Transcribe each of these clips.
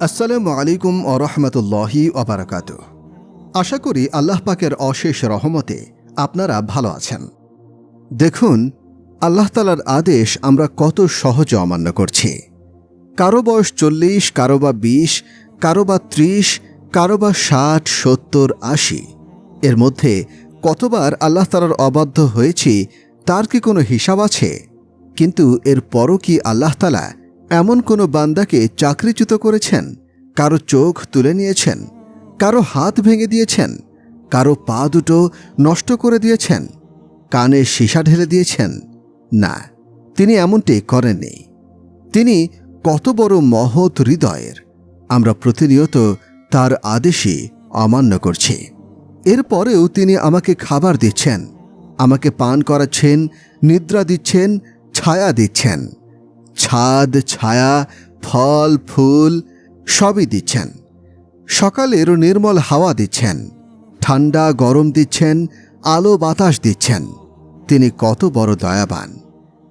আসসালামু আলাইকুম ওয়া রাহমাতুল্লাহি ওয়া বারাকাতুহু। আশা করি আল্লাহ পাকের অশেষ রহমতে আপনারা ভালো আছেন। দেখুন, আল্লাহ তাআলার আদেশ আমরা কত সহজে অমান্য করছি। কারো বয়স 40, কারো বা 20, কারো বা 30, কারো বা 60, 70, 80। এর মধ্যে কতবার আল্লাহ তাআলার অবাধ্য হয়েছি তার কি কোনো হিসাব আছে? কিন্তু এরপরও কি আল্লাহ তাআলা এমন কোনো বান্দাকে চাকরিচ্যুত করেছেন, কারো চোখ তুলে নিয়েছেন, কারো হাত ভেঙে দিয়েছেন, কারো পা দুটো নষ্ট করে দিয়েছেন, কানে সীসা ঢেলে দিয়েছেন? না, তিনি এমনটি করেননি। তিনি কত বড় মহৎ হৃদয়ের। আমরা প্রতিনিয়ত তার আদেশই অমান্য করছি। এরপরেও তিনি আমাকে খাবার দিচ্ছেন, আমাকে পান করাচ্ছেন, নিদ্রা দিচ্ছেন, ছায়া দিচ্ছেন। ছাদ, ছায়া, ফল, ফুল সবই দিচ্ছেন। সকালের নির্মল হাওয়া দিচ্ছেন, ঠান্ডা গরম দিচ্ছেন, আলো বাতাস দিচ্ছেন। তিনি কত বড় দয়াবান।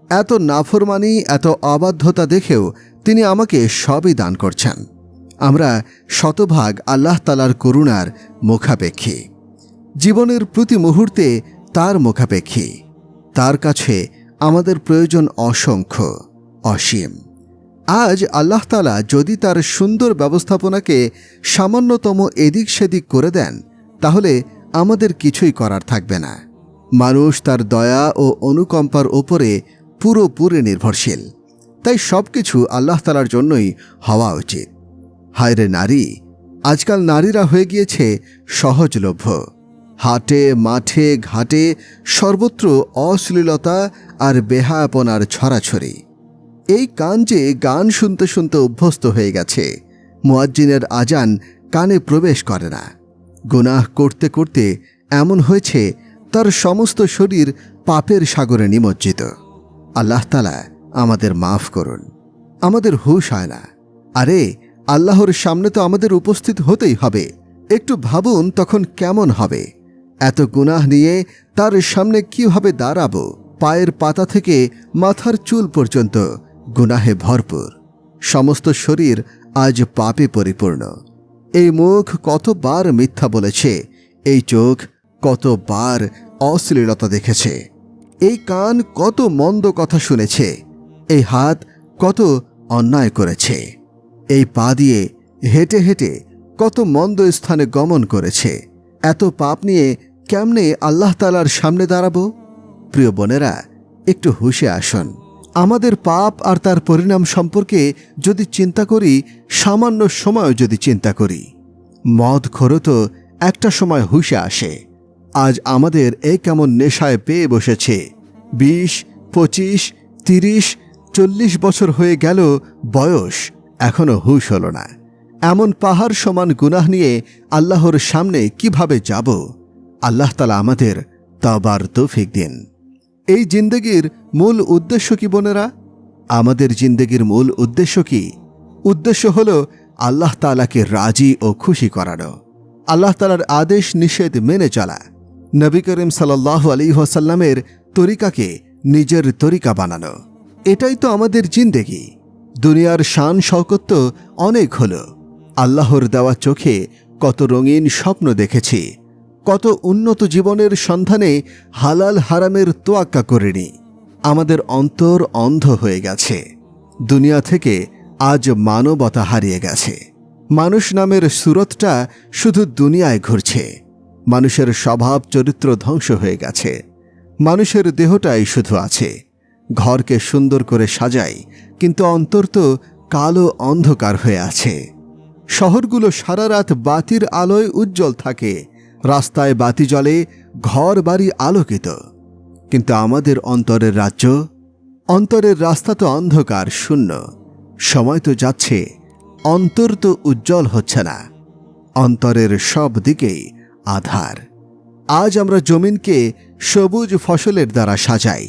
এত নাফরমানি, এত অবাধ্যতা দেখেও তিনি আমাকে সবই দান করছেন। আমরা শতভাগ আল্লাহ তাআলার করুণার মুখাপেক্ষী। জীবনের প্রতি মুহূর্তে তার মুখাপেক্ষী। তার কাছে আমাদের প্রয়োজন অসংখ্য, অসীম। আজ আল্লাহ তাআলা যদি তার সুন্দর ব্যবস্থাপনাকে সামান্যতম এদিক সেদিক করে দেন, তাহলে আমাদের কিছুই করার থাকবে না। মানুষ তার দয়া ও অনুকম্পার ওপরে পুরোপুরি নির্ভরশীল। তাই সবকিছু আল্লাহ তাআলার জন্যই হওয়া উচিত। হায়রে নারী, আজকাল নারীরা হয়ে গিয়েছে সহজলভ্য। হাটে, মাঠে, ঘাটে সর্বত্র অশ্লীলতা আর বেহায়াপনার ছড়াছড়ি। এই কান যে গান শুনতে শুনতে অভ্যস্ত হয়ে গেছে, মুয়াজ্জিনের আজান কানে প্রবেশ করে না। গুনাহ করতে করতে এমন হয়েছে তার সমস্ত শরীর পাপের সাগরে নিমজ্জিত। আল্লাহ তাআলা আমাদের মাফ করুন। আমাদের হুঁশ হয় না। আরে, আল্লাহর সামনে তো আমাদের উপস্থিত হতেই হবে। একটু ভাবুন তখন কেমন হবে। এত গুনাহ নিয়ে তার সামনে কিভাবে দাঁড়াবো? পায়ের পাতা থেকে মাথার চুল পর্যন্ত গুনাহে ভরপুর। সমস্ত শরীর আজ পাপে পরিপূর্ণ। এই মুখ কতবার মিথ্যা বলেছে, এই চোখ কতবার অশ্লীলতা দেখেছে, এই কান কত মন্দ কথা শুনেছে, এই হাত কত অন্যায় করেছে, এই পা দিয়ে হেঁটে হেঁটে কত মন্দ স্থানে গমন করেছে। এত পাপ নিয়ে কেমনে আল্লাহ তাআলার সামনে দাঁড়াবো? প্রিয় বোনেরা, একটু হুঁশে আসুন। আমাদের পাপ আর তার পরিণাম সম্পর্কে যদি চিন্তা করি, সামান্য সময় যদি চিন্তা করি, মদখোরও তো একটা সময় হুঁশে আসে। আজ আমাদের এই কেমন নেশায় পেয়ে বসেছে। 20, 25, 30, 40 বছর হয়ে গেল বয়স, এখনো হুঁশ হলো না। এমন পাহাড় সমান গুনাহ নিয়ে আল্লাহর সামনে কিভাবে যাব? আল্লাহ তাআলা আমাদের তওবার তৌফিক দিন। এই জিন্দেগির মূল উদ্দেশ্য কি বোনেরা? আমাদের জিন্দেগির মূল উদ্দেশ্য কি? উদ্দেশ্য হল আল্লাহ তাআলাকে রাজি ও খুশি করানো, আল্লাহ তাআলার আদেশ নিষেধ মেনে চলা, নবী করিম সাল্লাল্লাহু আলাইহি ওয়াসাল্লামের তরিকাকে নিজের তরিকা বানানো। এটাই তো আমাদের জিন্দেগি। দুনিয়ার শান শওকত তো অনেক হলো। আল্লাহর দেওয়া চোখে কত রঙিন স্বপ্ন দেখেছি, কত উন্নত জীবনের সন্ধানে হালাল হারামের তোয়াক্কা করিনি। আমাদের অন্তর অন্ধ হয়ে গেছে। দুনিয়া থেকে আজ মানবতা হারিয়ে গেছে। মানুষ নামের সুরতটা শুধু দুনিয়ায় ঘুরছে। মানুষের স্বভাব চরিত্র ধ্বংস হয়ে গেছে। মানুষের দেহটাই শুধু আছে। ঘরকে সুন্দর করে সাজাই, কিন্তু অন্তর তো কালো অন্ধকার হয়ে আছে। শহরগুলো সারা রাত বাতির আলোয় উজ্জ্বল থাকে, রাস্তায় বাতি জ্বলে, ঘর বাড়ি আলোকিত। কিন্তু আমাদের অন্তরের রাজ্য, অন্তরের রাস্তা তো অন্ধকার শূন্য। সময় তো যাচ্ছে, অন্তর তো উজ্জ্বল হচ্ছে না। অন্তরের সব দিকেই আধার। আজ আমরা জমিনকে সবুজ ফসলের দ্বারা সাজাই।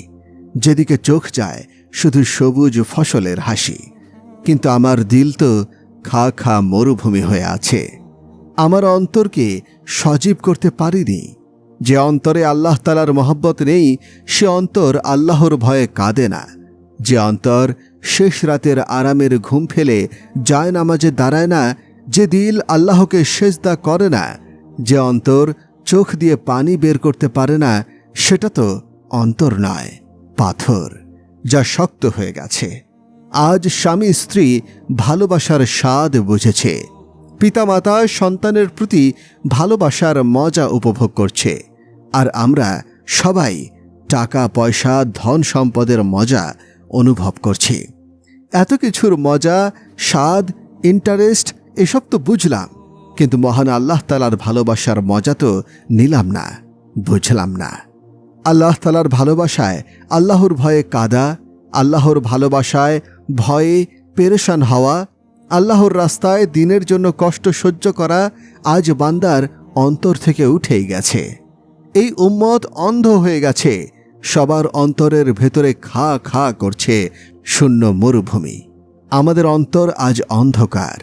যেদিকে চোখ যায় শুধু সবুজ ফসলের হাসি, কিন্তু আমার দিল তো খা খা মরুভূমি হয়ে আছে। আমার অন্তরকে সজীব করতে পারিনি। যে অন্তরে আল্লাহ তাআলার মহব্বত নেই, সে অন্তর আল্লাহর ভয়ে কাঁদে না। যে অন্তর শেষ রাতের আরামের ঘুম ফেলে যায় নামাজে দাঁড়ায় না, যে দিল আল্লাহকে সেজদা করে না, যে অন্তর চোখ দিয়ে পানি বের করতে পারে না, সেটা তো অন্তর নয়, পাথর, যা শক্ত হয়ে গেছে। আজ স্বামী স্ত্রী ভালোবাসার স্বাদ বুঝেছে, পিতামাতা সন্তানের প্রতি ভালোবাসার মজা উপভোগ করছে, আর আমরা সবাই টাকা পয়সা ধন সম্পদের মজা অনুভব করছি। এত কিছুর মজা, স্বাদ, ইন্টারেস্ট এসব তো বুঝলাম, কিন্তু মহান আল্লাহ তাআলার ভালোবাসার মজা তো নিলাম না, বুঝলাম না। আল্লাহ তাআলার ভালোবাসায় আল্লাহর ভয়ে কাঁদা, আল্লাহর ভালোবাসায় ভয়ে পেরেশান হওয়া, আল্লাহর রাস্তায় দিনের জন্য কষ্ট সহ্য করা আজ বান্দার অন্তর থেকে উঠেই গেছে। এই উম্মত অন্ধ হয়ে গেছে, সবার অন্তরের ভেতরে খা খা করছে শূন্য মরুভূমি। আমাদের অন্তর আজ অন্ধকার,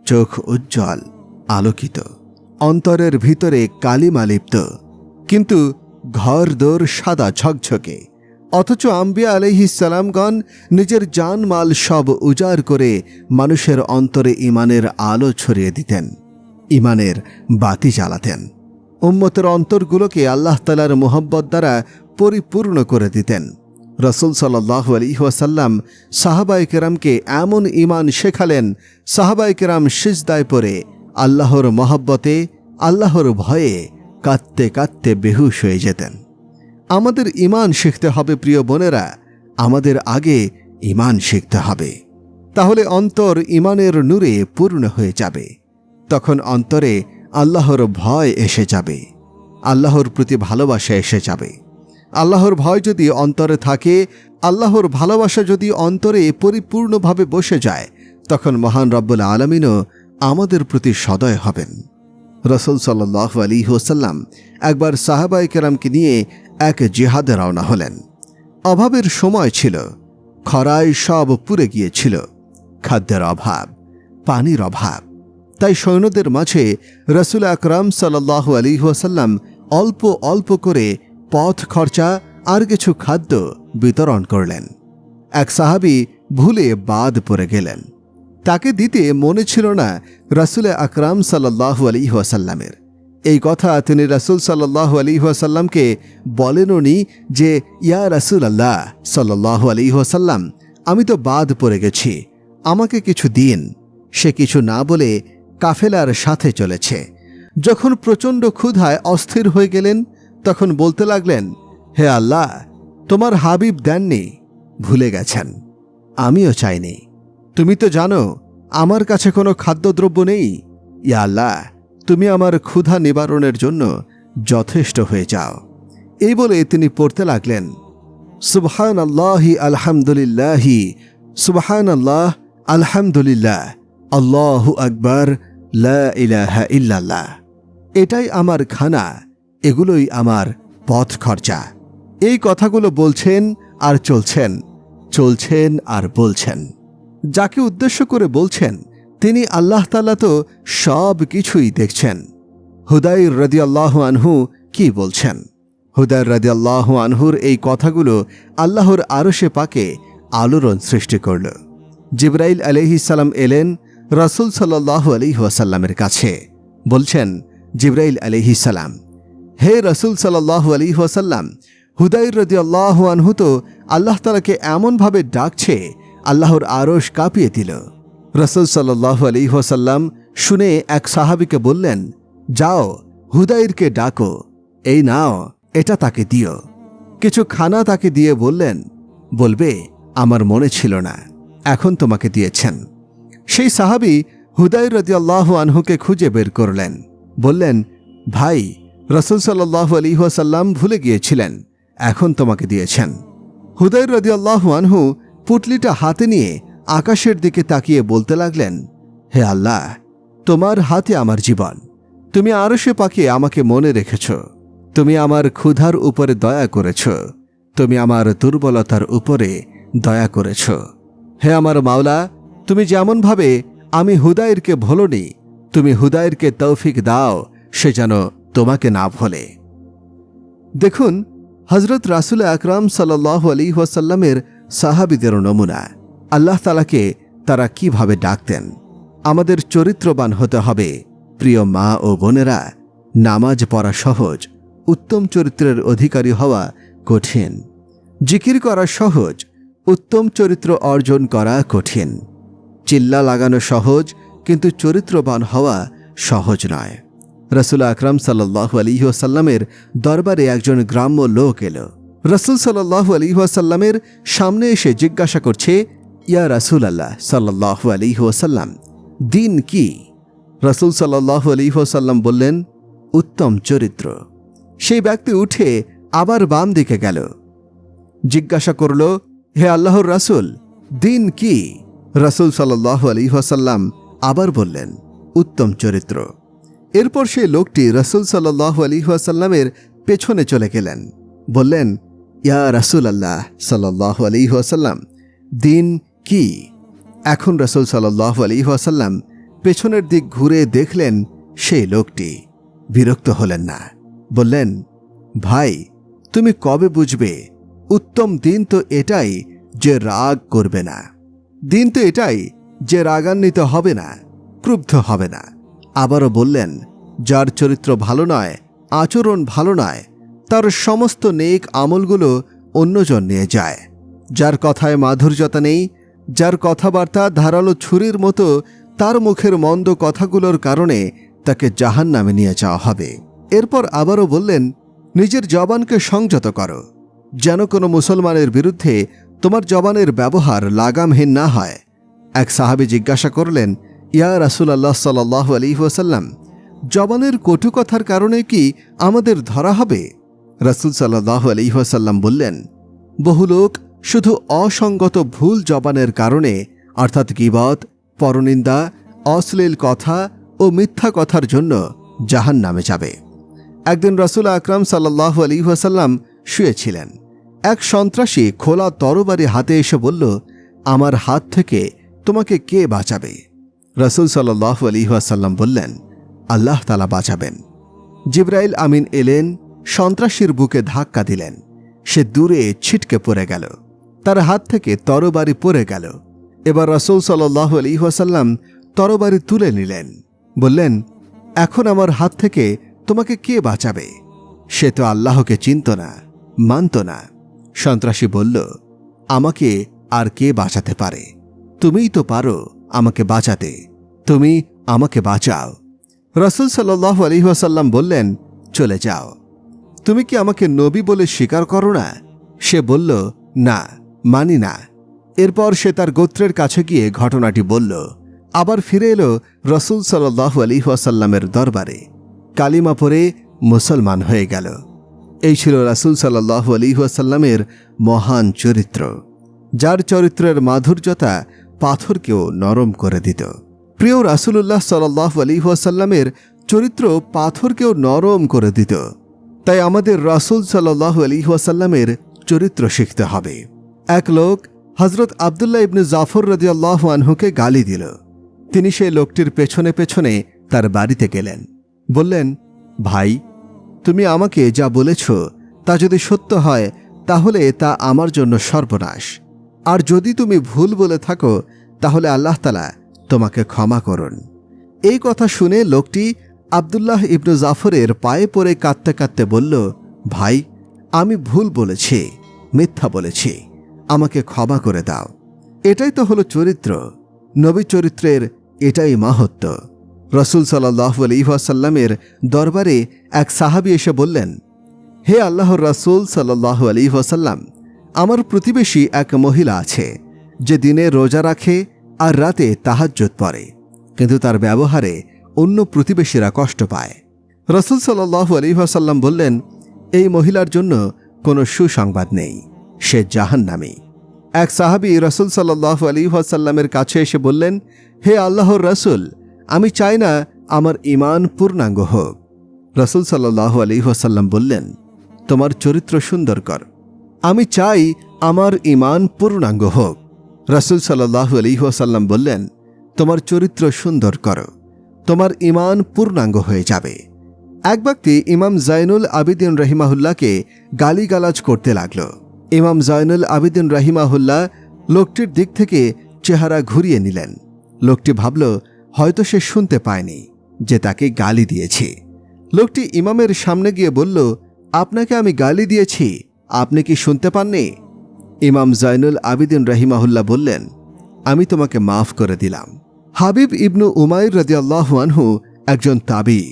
চোখ উজ্জ্বল আলোকিত, অন্তরের ভিতরে কালিমা লিপ্ত, কিন্তু ঘর দোর সাদা ঝকঝকে। অথচ আম্বিয়া আলাইহিসসালামগণ নিজের জানমাল সব উজাড় করে মানুষের অন্তরে ঈমানের আলো ছড়িয়ে দিতেন, ঈমানের বাতি জ্বালাতেন, উম্মতের অন্তরগুলোকে আল্লাহ তাআলার মোহব্বত দ্বারা পরিপূর্ণ করে দিতেন। রাসূল সাল্লাল্লাহু আলাইহি ওয়াসাল্লাম সাহাবায়ে কেরামকে এমন ঈমান শেখালেন, সাহাবায়ে কেরাম সিজদায় পড়ে আল্লাহর মহব্বতে, আল্লাহর ভয়ে কাঁদতে কাঁদতে বেহুশ হয়ে যেতেন। আমাদের ঈমান শিখতে হবে প্রিয় বোনেরা, আমাদের আগে ঈমান শিখতে হবে, তাহলে অন্তর ঈমানের নূরে পূর্ণ হয়ে যাবে। তখন অন্তরে আল্লাহর ভয় এসে যাবে, আল্লাহর প্রতি ভালোবাসা এসে যাবে। আল্লাহর ভয় যদি অন্তরে থাকে, আল্লাহর ভালোবাসা যদি অন্তরে পরিপূর্ণভাবে বসে যায়, তখন মহান রব্বুল আলামিনও আমাদের প্রতি সদয় হবেন। রাসূল সাল্লাল্লাহু আলাইহি ওয়াসাল্লাম একবার সাহাবায়ে কেরামকে নিয়ে এক জিহাদে রওনা হলেন। অভাবের সময় ছিল, খরায় সব পুড়ে গিয়েছিল, খাদ্যের অভাব, পানির অভাব। তাই সৈন্যদের মাঝে রাসূল আকরাম সাল্লাল্লাহু আলাইহি ওয়াসাল্লাম অল্প অল্প করে পথ খরচা আর কিছু খাদ্য বিতরণ করলেন। এক সাহাবী ভুলে বাদ পড়ে গেলেন, তাকে দিতে মনে ছিল না রাসূল আকরাম সাল্লাল্লাহু আলাইহি ওয়াসাল্লামের। এই কথা তিনি রাসূল সাল্লাল্লাহু আলাইহি ওয়াসাল্লামকে বলেননি যে, ইয়া রাসূলুল্লাহ সাল্লাল্লাহু আলাইহি ওয়াসাল্লাম, আমি তো বাদ পড়ে গেছি, আমাকে কিছু দিন। সে কিছু না বলে কাফেলার সাথে চলেছে। যখন প্রচণ্ড ক্ষুধায় অস্থির হয়ে গেলেন, তখন বলতে লাগলেন, হে আল্লাহ, তোমার হাবিব দেননি, ভুলে গেছেন, আমিও চাইনি। তুমি তো জানো আমার কাছে কোনো খাদ্যদ্রব্য নেই। ইয়া আল্লাহ, তুমি আমার ক্ষুধা নিবারণের জন্য যথেষ্ট হয়ে যাও। এই বলে তিনি পড়তে লাগলেন, সুবহানাল্লাহি আলহামদুলিল্লাহি, সুবহানাল্লাহ আলহামদুলিল্লাহ, আল্লাহু আকবার, লা ইলাহা ইল্লাল্লাহ। এটাই আমার খানা, এগুলোই আমার পথ খরচা। এই কথাগুলো বলছেন আর চলছেন, চলছেন আর বলছেন। যাকে উদ্দেশ্য করে বলছেন তিনি আল্লাহ তাআলা তো সব কিছুই দেখছেন। হুদাইর রাদিয়াল্লাহু আনহু কি বলছেন? হুদাইর রাদিয়াল্লাহু আনহুর এই কথাগুলো আল্লাহর আরশে পাকে আলোড়ন সৃষ্টি করল। জিবরাইল আলাইহিস সালাম এলেন রাসূল সাল্লাল্লাহু আলাইহি ওয়াসাল্লামের কাছে। বলছেন জিবরাইল আলাইহিস সালাম, হে রাসূল সাল্লাল্লাহু আলাইহি ওয়াসাল্লাম, হুদাইর রাদিয়াল্লাহু আনহু তো আল্লাহ তাআলাকে এমনভাবে ডাকছে, আল্লাহর আরশ কাঁপিয়ে দিল। রাসূল সাল্লাল্লাহু আলাইহি ওয়াসাল্লাম শুনে এক সাহাবীকে বললেন, যাও হুদাইরকে ডাকো, এই নাও, এটা তাকে দিও। কিছু খানা তাকে দিয়ে বললেন, বলবে আমার মনে ছিল না, এখন তোমাকে দিয়েছেন। সেই সাহাবী হুদাইর রাদিয়াল্লাহু আনহুকে খুঁজে বের করলেন, বললেন, ভাই, রাসূল সাল্লাল্লাহু আলাইহি ওয়াসাল্লাম ভুলে গিয়েছিলেন, এখন তোমাকে দিয়েছেন। হুদাইর রাদিয়াল্লাহু আনহু পুটলিটা হাতে নিয়ে আকাশের দিকে তাকিয়ে বলতে লাগলেন, হে আল্লাহ, তোমার হাতে আমার জীবন, তুমি আরশে পাকে আমাকে মনে রেখেছ, তুমি আমার ক্ষুধার উপরে দয়া করেছ, তুমি আমার দুর্বলতার উপরে দয়া করেছ। হে আমার মাওলা, তুমি যেমনভাবে আমি হুদাইরকে ভুলনি, তুমি হুদাইরকে তৌফিক দাও সে যেন তোমাকে না ভোলে। দেখুন, হযরত রাসূল আকরাম সাল্লাল্লাহু আলাইহি ওয়াসাল্লামের সাহাবীদেরও নমুনা। আল্লাহ তাআলাকে তারা কিভাবে ডাকতেন। আমাদের চরিত্রবান হতে হবে। প্রিয় মা ও বোনেরা, নামাজ পড়া সহজ, উত্তম চরিত্রের অধিকারী হওয়া কঠিন। জিকির করা সহজ, উত্তম চরিত্র অর্জন করা কঠিন। চিল্লা লাগানো সহজ, কিন্তু চরিত্রবান হওয়া সহজ নয়। রাসূল আকরাম সাল্লাল্লাহু আলাইহি ওয়াসাল্লামের দরবারে একজন গ্রাম্য লোক এলো। রাসূল সাল্লাল্লাহু আলাইহি ওয়াসাল্লামের সামনে এসে জিজ্ঞাসা করছে, ইয়া রাসূলাল্লাহ সাল্লাল্লাহু আলাইহি ওয়াসাল্লাম, দিন কি? রাসূল সাল্লাল্লাহু আলাইহি ওয়াসাল্লাম বললেন, উত্তম চরিত্র। সেই ব্যক্তি উঠে আবার বাম দিকে গেল। জিজ্ঞাসা করল, হে আল্লাহর রাসূল, দিন কি? রাসূল সাল্লাল্লাহু আলাইহি ওয়াসাল্লাম আবার বললেন, উত্তম চরিত্র। এরপর সেই লোকটি রাসূল সাল্লাল্লাহু আলাইহি ওয়াসাল্লামের পেছনে চলে গেলেন। বললেন, ইয়া রাসূলাল্লাহ সাল্লাল্লাহু আলাইহি ওয়াসাল্লাম, দিন কি? এখন রাসূল সাল্লাল্লাহু আলাইহি ওয়াসাল্লাম পেছনের দিক ঘুরে দেখলেন সেই লোকটি। বিরক্ত হলেন না, বললেন, ভাই, তুমি কবে বুঝবে? উত্তম দিন তো এটাই যে রাগ করবে না। দিন তো এটাই যে রাগান্বিত হবে না, ক্রুব্ধ হবে না। আবারও বললেন, যার চরিত্র ভালো নয়, আচরণ ভালো নয়, তার সমস্ত নেক আমলগুলো অন্যজন নিয়ে যায়। যার কথায় মাধুর্যতা নেই, যার কথাবার্তা ধারালো ছুরির মতো, তার মুখের মন্দ কথাগুলোর কারণে তাকে জাহান্নামে নিয়ে যাওয়া হবে। এরপর আবারও বললেন, নিজের জবানকে সংযত করো, যেন কোনো মুসলমানের বিরুদ্ধে তোমার জবানের ব্যবহার লাগামহীন না হয়। এক সাহাবী জিজ্ঞাসা করলেন, ইয়া রাসূলুল্লাহ সাল্লাল্লাহু আলাইহি ওয়াসাল্লাম, জবানের কটু কথার কারণে কি আমাদের ধরা হবে? রাসূল সাল্লাল্লাহু আলাইহি ওয়াসাল্লাম বললেন, বহু লোক শুধু অসঙ্গত ভুল জবানের কারণে, অর্থাৎ গীবত, পরনিন্দা, অশ্লীল কথা ও মিথ্যা কথার জন্য জাহান্নামে যাবে। একদিন রাসূল আকরাম সাল্লাল্লাহু আলাইহি ওয়াসাল্লাম শুয়েছিলেন। এক সন্ত্রাসী খোলা তরবারি হাতে এসে বলল, আমার হাত থেকে তোমাকে কে বাঁচাবে? রাসূল সাল্লাল্লাহু আলাইহি ওয়াসাল্লাম বললেন, আল্লাহ তাআলা বাঁচাবেন। জিবরাইল আমিন এলেন, সন্ত্রাসীর বুকে ধাক্কা দিলেন। সে দূরে ছিটকে পড়ে গেল, তার হাত থেকে তরবারি পড়ে গেল। এবার রাসূল সাল্লাল্লাহু আলাইহি ওয়াসাল্লাম তরবারি তুলে নিলেন, বললেন, এখন আমার হাত থেকে তোমাকে কে বাঁচাবে? সে তো আল্লাহকে চিনত না, মানত না। সন্ত্রাসী বলল, আমাকে আর কে বাঁচাতে পারে? তুমিই তো পারো আমাকে বাঁচাতে, তুমি আমাকে বাঁচাও। রাসূল সাল্লাল্লাহু আলাইহি ওয়াসাল্লাম বললেন, চলে যাও। তুমি কি আমাকে নবী বলে স্বীকার করো না? সে বলল, না, মানি না। এরপর সে তার গোত্রের কাছে গিয়ে ঘটনাটি বলল। আবার ফিরে এলো রাসূল সাল্লাল্লাহু আলাইহি ওয়াসাল্লামের দরবারে। কালিমা পড়ে মুসলমান হয়ে গেল। এই ছিল রাসূল সাল্লাল্লাহু আলাইহি ওয়াসাল্লামের মহান চরিত্র, যার চরিত্রের মাধুর্যতা পাথরকেও নরম করে দিত। প্রিয় রাসূলুল্লাহ সাল্লাল্লাহু আলাইহি ওয়াসাল্লামের চরিত্র পাথরকেও নরম করে দিত। তাই আমাদের রাসূল সাল্লাল্লাহু আলাইহি ওয়াসাল্লামের চরিত্র শিখতে হবে। এক লোক হযরত আব্দুল্লাহ ইবনে জাফর রাদিয়াল্লাহু আনহুকে গালি দিল। তিনি সেই লোকটির পেছনে পেছনে তার বাড়িতে গেলেন। বললেন, ভাই, তুমি আমাকে যা বলেছ তা যদি সত্য হয় তাহলে তা আমার জন্য সর্বনাশ, আর যদি তুমি ভুল বলে থাকো তাহলে আল্লাহ তাআলা তোমাকে ক্ষমা করুন। এই কথা শুনে লোকটি আব্দুল্লাহ ইবনে জাফরের পায়ে পড়ে কাঁদতে কাঁদতে বলল, ভাই, আমি ভুল বলেছি, মিথ্যা বলেছি, আমাকে ক্ষমা করে দাও। এটাই তো হলো চরিত্র। নবী চরিত্রের এটাই মাহাত্ম্য। রাসূল সাল্লাল্লাহু আলাইহি ওয়াসাল্লামের দরবারে এক সাহাবী এসে বললেন, হে আল্লাহর রাসূল সাল্লাল্লাহু আলাইহি ওয়াসাল্লাম, আমার প্রতিবেশী এক মহিলা আছে যে দিনে রোজা রাখে আর রাতে তাহাজ্জুদ পড়ে, কিন্তু তার ব্যবহারে অন্য প্রতিবেশীরা কষ্ট পায়। রাসূল সাল্লাল্লাহু আলাইহি ওয়াসাল্লাম বললেন, এই মহিলার জন্য কোনো সুসংবাদ নেই, সে জাহান্নামী। এক সাহাবী রাসূল সাল্লাল্লাহু আলাইহি ওয়াসাল্লামের কাছে এসে বললেন, হে আল্লাহর রাসূল, আমি চাই না আমার ঈমান পূর্ণাঙ্গ হোক। রাসূল সাল্লাল্লাহু আলাইহি ওয়াসাল্লাম বললেন, তোমার চরিত্র সুন্দর কর। আমি চাই আমার ঈমান পূর্ণাঙ্গ হোক। রাসূল সাল্লাল্লাহু আলাইহি ওয়াসাল্লাম বললেন, তোমার চরিত্র সুন্দর করো, তোমার ঈমান পূর্ণাঙ্গ হয়ে যাবে। এক ব্যক্তি ইমাম জাইনুল আবিদিন রাহিমাহুল্লাহকে গালিগালাজ করতে লাগল। ইমাম জয়নুল আবিদিন রাহিমাহুল্লাহ লোকটির দিক থেকে চেহারা ঘুরিয়ে নিলেন। লোকটি ভাবল হয়তো সে শুনতে পায়নি যে তাকে গালি দিয়েছি। লোকটি ইমামের সামনে গিয়ে বলল, আপনাকে আমি গালি দিয়েছি, আপনি কি শুনতে পাননি? ইমাম জয়নুল আবিদিন রাহিমাহুল্লাহ বললেন, আমি তোমাকে মাফ করে দিলাম। হাবিব ইবনু উমাইর রাদিয়াল্লাহু আনহু একজন তাবী,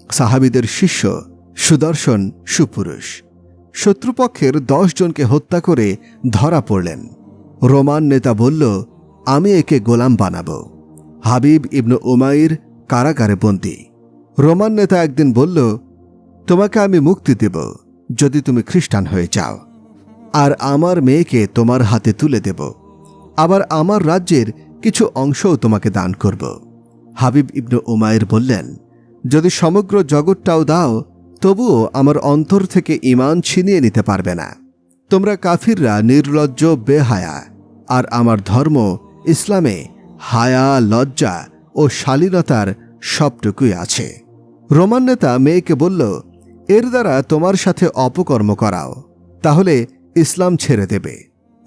সাহাবীদের শিষ্য, সুদর্শন সুপুরুষ। শত্রুপক্ষের 10 জনকে হত্যা করে ধরা পড়লেন। রোমান নেতা বলল, আমি একে গোলাম বানাবো। হাবিব ইবনু উমাইর কারাগারে বন্দী। রোমান নেতা একদিন বলল, তোমাকে আমি মুক্তি দেব যদি তুমি খ্রিস্টান হয়ে যাও, আর আমার মেয়েকে তোমার হাতে তুলে দেব, আবার আমার রাজ্যের কিছু অংশও তোমাকে দান করব। হাবিব ইবনু উমাইর বললেন, যদি সমগ্র জগৎটাও দাও তবুও আমার অন্তর থেকে ঈমান ছিনিয়ে নিতে পারবে না। তোমরা কাফিররা নির্লজ্জ বেহায়া, আর আমার ধর্ম ইসলামে হায়া, লজ্জা ও শালীনতার সবটুকুই আছে। রোমান নেতা মেয়েকে বলল, এর দ্বারা তোমার সাথে অপকর্ম করাও, তাহলে ইসলাম ছেড়ে দেবে।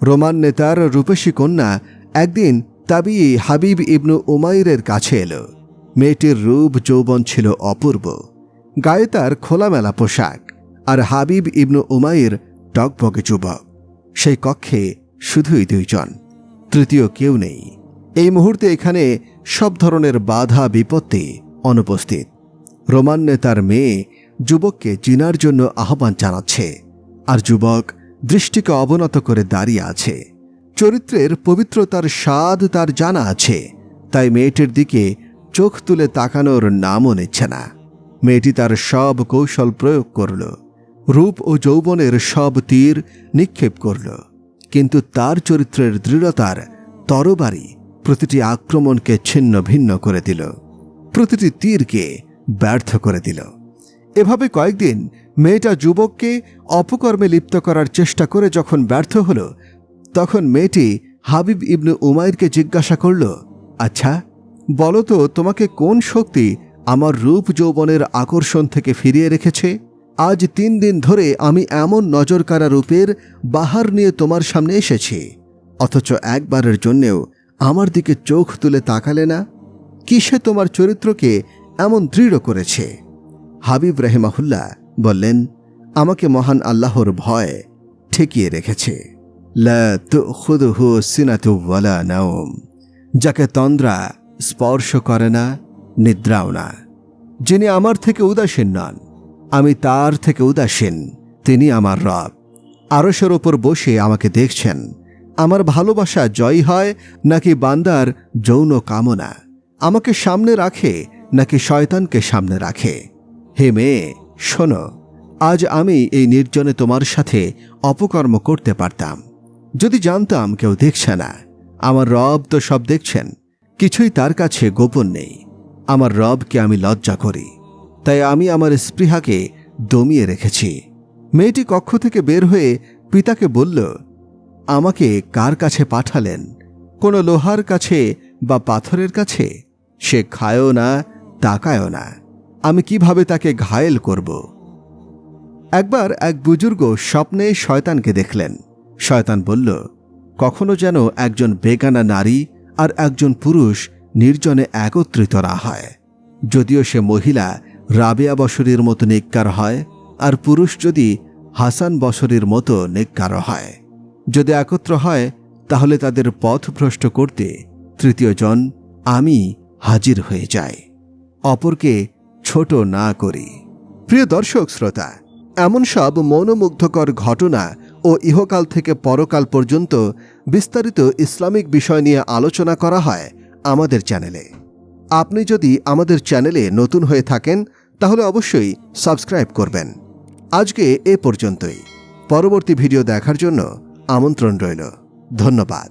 রোমান নেতার রূপসী কন্যা একদিন তাবিঈ হাবিব ইবনু উমাইরের কাছে এলো। মেয়েটির রূপ যৌবন ছিল অপূর্ব, গায়ে তার খোলামেলা পোশাক, আর হাবিব ইবনু উমাইর টকবকে যুবক। সেই কক্ষে শুধুই 2 জন, তৃতীয় কেউ নেই। এই মুহূর্তে এখানে সব ধরনের বাধা বিপত্তি অনুপস্থিত। রোমান নেতার মেয়ে যুবককে জিনার জন্য আহ্বান জানাচ্ছে, আর যুবক দৃষ্টিকে অবনত করে দাঁড়িয়ে আছে। চরিত্রের পবিত্রতার স্বাদ তার জানা আছে, তাই মেয়েটির দিকে চোখ তুলে তাকানোর নামও নিচ্ছে না। মেয়েটি তার সব কৌশল প্রয়োগ করল, রূপ ও যৌবনের সব তীর নিক্ষেপ করল, কিন্তু তার চরিত্রের দৃঢ়তার তরবারি প্রতিটি আক্রমণকে ছিন্ন ভিন্ন করে দিল, প্রতিটি তীরকে ব্যর্থ করে দিল। এভাবে কয়েকদিন মেয়েটা যুবককে অপকর্মে লিপ্ত করার চেষ্টা করে যখন ব্যর্থ হল, তখন মেয়েটি হাবিব ইবনু উমাইরকে জিজ্ঞাসা করল, আচ্ছা বলো তো, তোমাকে কোন শক্তি আমার রূপ যৌবনের আকর্ষণ থেকে ফিরিয়ে রেখেছে? আজ 3 দিন ধরে আমি এমন নজরকাড়া রূপের বাহার নিয়ে তোমার সামনে এসেছি, অথচ একবারের জন্যেও আমার দিকে চোখ তুলে তাকালে না। কিসে তোমার চরিত্রকে এমন দৃঢ় করেছে? হাবিব রাহিমাহুল্লাহ বললেন, আমাকে মহান আল্লাহর ভয় ঠেকিয়ে রেখেছে। লা তুখুযুহু সিনাতু ওয়ালা নাওম, যাকে তন্দ্রা স্পর্শ করে না, নিদ্রাও না। যিনি আমার থেকে উদাসীন নন, আমি তার থেকে উদাসীন। তিনি আমার রব, আরশের ওপর বসে আমাকে দেখছেন। আমার ভালোবাসা জয়ী হয় নাকি বান্দার যৌন কামনা? আমাকে সামনে রাখে নাকি শয়তানকে সামনে রাখে? হে মেয়ে, শোনো, আজ আমি এই নির্জনে তোমার সাথে অপকর্ম করতে পারতাম যদি জানতাম কেউ দেখছে না। আমার রব তো সব দেখছেন, কিছুই তার কাছে গোপন নেই। আমার রবকে আমি লজ্জা করি, তাই আমি আমার স্পৃহাকে দমিয়ে রেখেছি। মেয়েটি কক্ষ থেকে বের হয়ে পিতাকে বলল, আমাকে কার কাছে পাঠালেন? কোনো লোহার কাছে বা পাথরের কাছে? সে খায়ও না, তাকায়ও না, আমি কিভাবে তাকে ঘায়েল করব? একবার এক বুজুর্গ স্বপ্নে শয়তানকে দেখলেন। শয়তান বলল, কখনো যেন একজন বেগানা নারী আর একজন পুরুষ নির্জনে একত্রিত না হয়। যদিও সে মহিলা রাবেয়া বসরীর মতো নেককার হয়, আর পুরুষ যদি হাসান বসরীর মতো নেককার হয়। যদি একত্র হয় তাহলে তাদের পথভ্রষ্ট করতে তৃতীয় জন আমি হাজির হয়ে যাই, অপরকে ছোট না করি। প্রিয় দর্শক শ্রোতা, এমন সব মনোমুগ্ধকর ঘটনা ও ইহকাল থেকে পরকাল পর্যন্ত বিস্তারিত ইসলামিক বিষয় নিয়ে আলোচনা করা হয় আমাদের চ্যানেলে। আপনি যদি আমাদের চ্যানেলে নতুন হয়ে থাকেন তাহলে অবশ্যই সাবস্ক্রাইব করবেন। আজকে এ পর্যন্তই। পরবর্তী ভিডিও দেখার জন্য আমন্ত্রণ রইল। ধন্যবাদ।